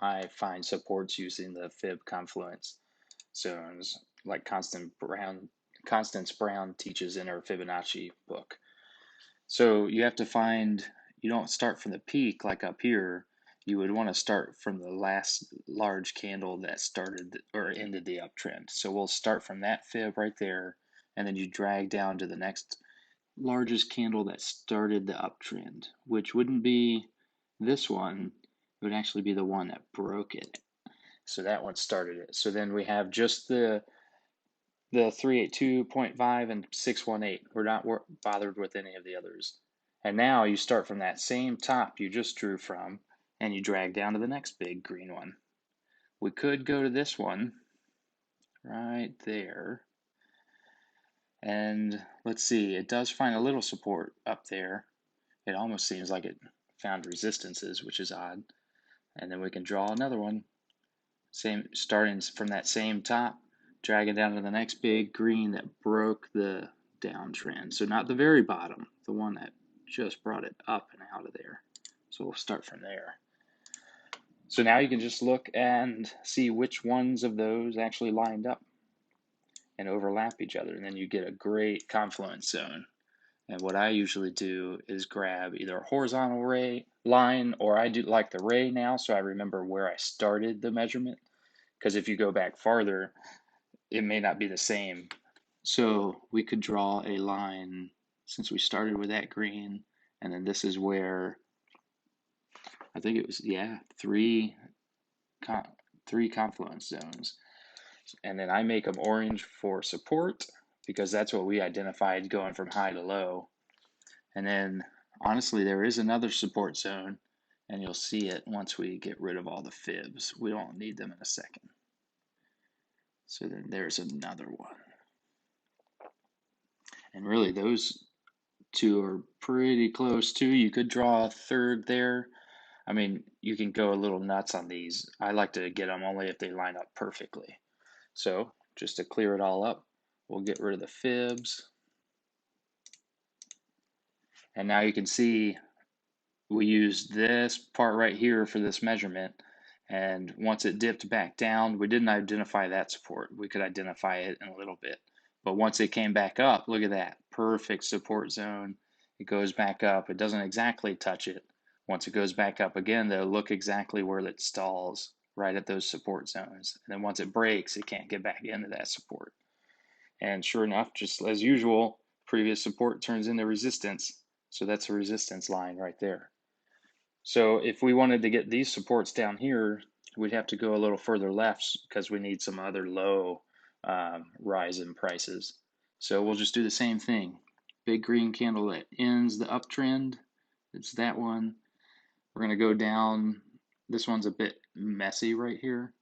I find supports using the Fib confluence zones, like Constance Brown teaches in her Fibonacci book. So you have to find, you don't start from the peak like up here. You would want to start from the last large candle that started or ended the uptrend. So we'll start from that fib right there, and then you drag down to the next largest candle that started the uptrend, which wouldn't be this one. It would actually be the one that broke it. So that one started it. So then we have just the 382.5 and 618. We're not bothered with any of the others. And now you start from that same top you just drew from, and you drag down to the next big green one. We could go to this one right there. And let's see, it does find a little support up there. It almost seems like it found resistances, which is odd. And then we can draw another one, same starting from that same top, dragging down to the next big green that broke the downtrend. So not the very bottom, the one that just brought it up and out of there. So we'll start from there. So now you can just look and see which ones of those actually lined up and overlap each other, and then you get a great confluence zone. And what I usually do is grab either a horizontal line, or I do like the ray now, so I remember where I started the measurement. Because if you go back farther, it may not be the same. So we could draw a line since we started with that green, and then this is where I think it was, yeah, three confluence zones. And then I make them orange for support because that's what we identified going from high to low. And then honestly, there is another support zone, and you'll see it once we get rid of all the fibs. We don't need them in a second. So then there's another one. And really, those two are pretty close too. You could draw a third there. I mean, you can go a little nuts on these. I like to get them only if they line up perfectly. So just to clear it all up, we'll get rid of the fibs. And now you can see we used this part right here for this measurement. And once it dipped back down, we didn't identify that support. We could identify it in a little bit. But once it came back up, look at that, perfect support zone. It goes back up. It doesn't exactly touch it. Once it goes back up again, they'll look exactly where it stalls, right at those support zones. And then once it breaks, it can't get back into that support. And sure enough, just as usual, previous support turns into resistance. So that's a resistance line right there. So if we wanted to get these supports down here, we'd have to go a little further left because we need some other low rise in prices. So we'll just do the same thing. Big green candle that ends the uptrend. It's that one. We're going to go down. This one's a bit messy right here.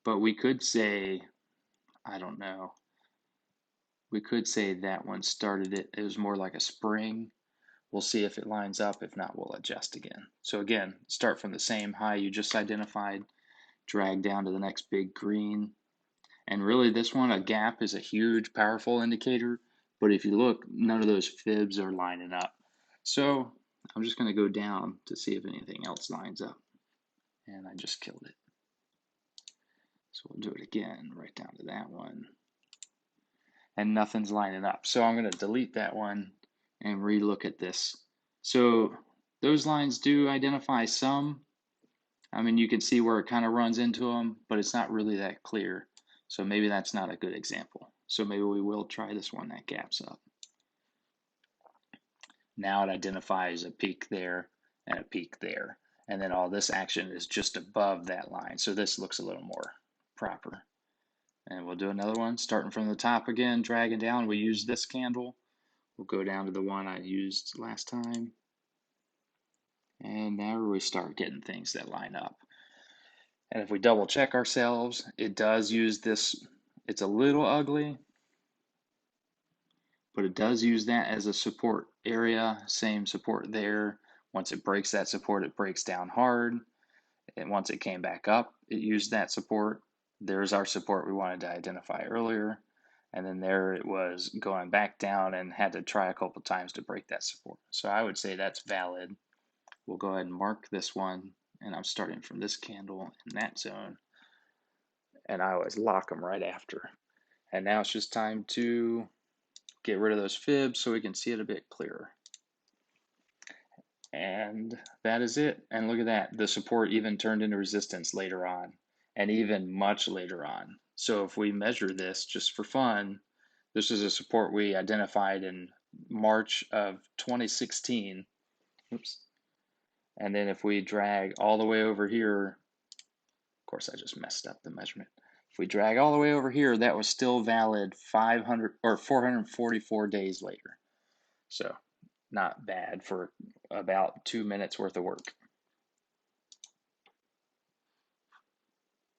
But we could say, I don't know. We could say that one started it. It was more like a spring. We'll see if it lines up. If not, we'll adjust again. So again, start from the same high you just identified, drag down to the next big green. And really this one, a gap is a huge, powerful indicator. But if you look, none of those fibs are lining up. So I'm just going to go down to see if anything else lines up. And I just killed it. So we'll do it again, right down to that one. And nothing's lining up. So I'm going to delete that one and relook at this. So those lines do identify some. I mean, you can see where it kind of runs into them, but it's not really that clear. So maybe that's not a good example. So maybe we will try this one that gaps up. Now it identifies a peak there and a peak there. And then all this action is just above that line. So this looks a little more proper. And we'll do another one, starting from the top again, dragging down. We use this candle. We'll go down to the one I used last time. And now we start getting things that line up. And if we double check ourselves, it does use this. It's a little ugly, but it does use that as a support area. Same support there. Once it breaks that support, it breaks down hard. And once it came back up, it used that support. There's our support we wanted to identify earlier. And then there it was going back down and had to try a couple times to break that support. So I would say that's valid. We'll go ahead and mark this one and I'm starting from this candle in that zone, and I always lock them right after. And now it's just time to get rid of those fibs so we can see it a bit clearer. And that is it. And look at that. The support even turned into resistance later on, and even much later on. So if we measure this just for fun, this is a support we identified in March of 2016. Oops. And then if we drag all the way over here, of course I just messed up the measurement. If we drag all the way over here, that was still valid 500 or 444 days later. So not bad for about 2 minutes worth of work.